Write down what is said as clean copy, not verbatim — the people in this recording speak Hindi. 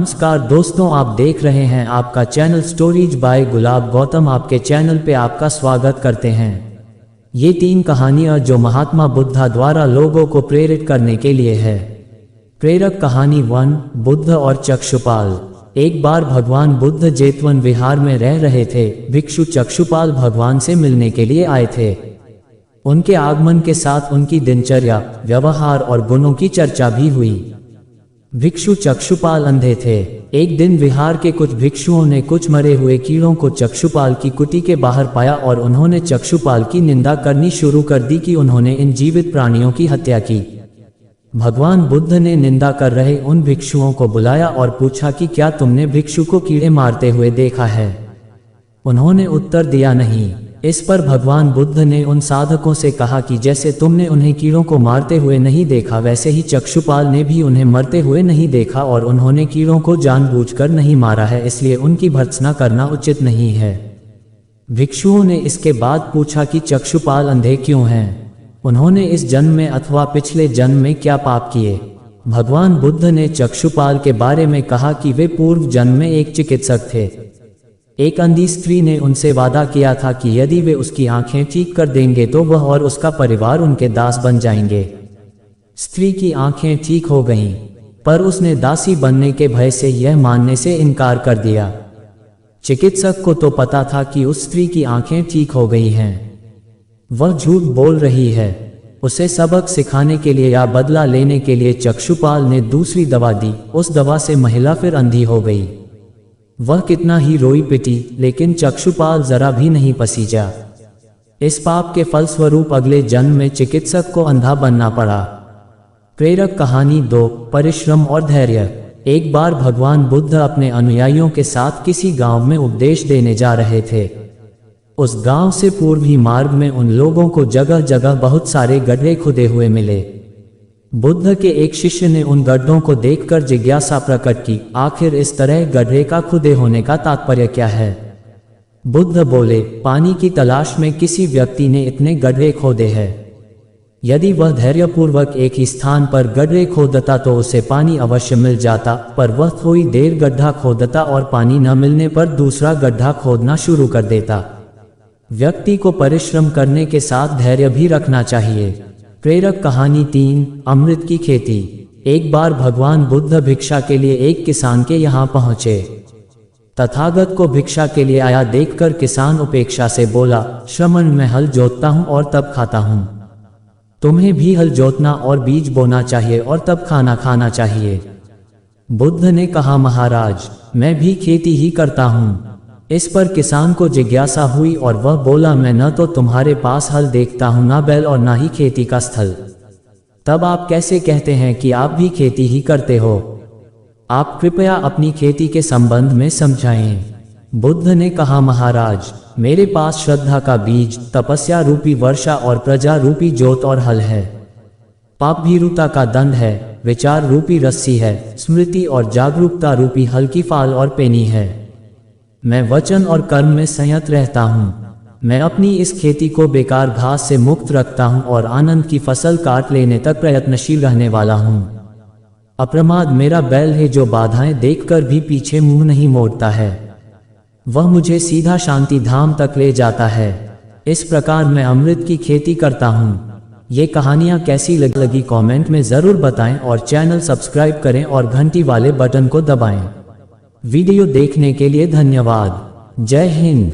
नमस्कार दोस्तों, आप देख रहे हैं आपका चैनल स्टोरीज बाय गुलाब गौतम। आपके चैनल पे आपका स्वागत करते हैं। ये 3 कहानियां जो महात्मा बुद्धा द्वारा लोगों को प्रेरित करने के लिए है। प्रेरक कहानी 1, बुद्ध और चक्षुपाल। एक बार भगवान बुद्ध जेतवन विहार में रह रहे थे। भिक्षु चक्षुपाल भगवान से मिलने के लिए आए थे। उनके आगमन के साथ उनकी दिनचर्या, व्यवहार और गुणों की चर्चा भी हुई। भिक्षु चक्षुपाल अंधे थे। एक दिन विहार के कुछ भिक्षुओं ने कुछ मरे हुए कीड़ों को चक्षुपाल की कुटी के बाहर पाया और उन्होंने चक्षुपाल की निंदा करनी शुरू कर दी कि उन्होंने इन जीवित प्राणियों की हत्या की। भगवान बुद्ध ने निंदा कर रहे उन भिक्षुओं को बुलाया और पूछा कि क्या तुमने भिक्षु को कीड़े मारते हुए देखा है? उन्होंने उत्तर दिया नहीं। इस पर भगवान बुद्ध ने उन साधकों से कहा कि जैसे तुमने उन्हें कीड़ों को मारते हुए नहीं देखा, वैसे ही चक्षुपाल ने भी उन्हें मरते हुए नहीं देखा और उन्होंने कीड़ों को जानबूझकर नहीं मारा है, इसलिए उनकी भर्त्सना करना उचित नहीं है। भिक्षुओं ने इसके बाद पूछा कि चक्षुपाल अंधे क्यों हैं? उन्होंने इस जन्म में अथवा पिछले जन्म में क्या पाप किए? भगवान बुद्ध ने चक्षुपाल के बारे में कहा कि वे पूर्व जन्म में एक चिकित्सक थे। एक अंधी स्त्री ने उनसे वादा किया था कि यदि वे उसकी आंखें ठीक कर देंगे तो वह और उसका परिवार उनके दास बन जाएंगे। स्त्री की आंखें ठीक हो गईं, पर उसने दासी बनने के भय से यह मानने से इनकार कर दिया। चिकित्सक को तो पता था कि उस स्त्री की आंखें ठीक हो गई हैं। वह झूठ बोल रही है। उसे सबक सिखाने के लिए या बदला लेने के लिए चक्षुपाल ने दूसरी दवा दी। उस दवा से महिला फिर अंधी हो गई। वह कितना ही रोई पिटी, लेकिन चक्षुपाल जरा भी नहीं पसीजा। इस पाप के फलस्वरूप अगले जन्म में चिकित्सक को अंधा बनना पड़ा। प्रेरक कहानी 2, परिश्रम और धैर्य। एक बार भगवान बुद्ध अपने अनुयायियों के साथ किसी गांव में उपदेश देने जा रहे थे। उस गांव से पूर्वी मार्ग में उन लोगों को जगह जगह बहुत सारे गड्ढे खुदे हुए मिले। बुद्ध के एक शिष्य ने उन गड्ढों को देखकर जिज्ञासा प्रकट की, आखिर इस तरह गड्ढे का खुदे होने का तात्पर्य क्या है? बुद्ध बोले, पानी की तलाश में किसी व्यक्ति ने इतने गड्ढे खोदे हैं। यदि वह धैर्यपूर्वक एक ही स्थान पर गड्ढे खोदता तो उसे पानी अवश्य मिल जाता, पर वह थोड़ी देर गड्ढा खोदता और पानी न मिलने पर दूसरा गड्ढा खोदना शुरू कर देता। व्यक्ति को परिश्रम करने के साथ धैर्य भी रखना चाहिए। प्रेरक कहानी 3, अमृत की खेती। एक बार भगवान बुद्ध भिक्षा के लिए एक किसान के यहाँ पहुँचे। तथागत को भिक्षा के लिए आया देखकर किसान उपेक्षा से बोला, श्रमण, मैं हल जोतता हूँ और तब खाता हूँ। तुम्हें भी हल जोतना और बीज बोना चाहिए और तब खाना खाना चाहिए। बुद्ध ने कहा, महाराज, मैं भी खेती ही करता हूँ। इस पर किसान को जिज्ञासा हुई और वह बोला, मैं न तो तुम्हारे पास हल देखता हूँ, ना बैल और ना ही खेती का स्थल। तब आप कैसे कहते हैं कि आप भी खेती ही करते हो? आप कृपया अपनी खेती के संबंध में समझाएं। बुद्ध ने कहा, महाराज, मेरे पास श्रद्धा का बीज, तपस्या रूपी वर्षा और प्रजा रूपी जोत और हल है। पाप भीरुता का दंड है, विचार रूपी रस्सी है, स्मृति और जागरूकता रूपी हल्की फाल और पेनी है। मैं वचन और कर्म में संयत रहता हूँ। मैं अपनी इस खेती को बेकार घास से मुक्त रखता हूँ और आनंद की फसल काट लेने तक प्रयत्नशील रहने वाला हूँ। अप्रमाद मेरा बैल है जो बाधाएं देखकर भी पीछे मुंह नहीं मोड़ता है। वह मुझे सीधा शांति धाम तक ले जाता है। इस प्रकार मैं अमृत की खेती करता हूँ। ये कहानियाँ कैसी लगी कमेंट में ज़रूर बताएं और चैनल सब्सक्राइब करें और घंटी वाले बटन को दबाएं। वीडियो देखने के लिए धन्यवाद। जय हिंद।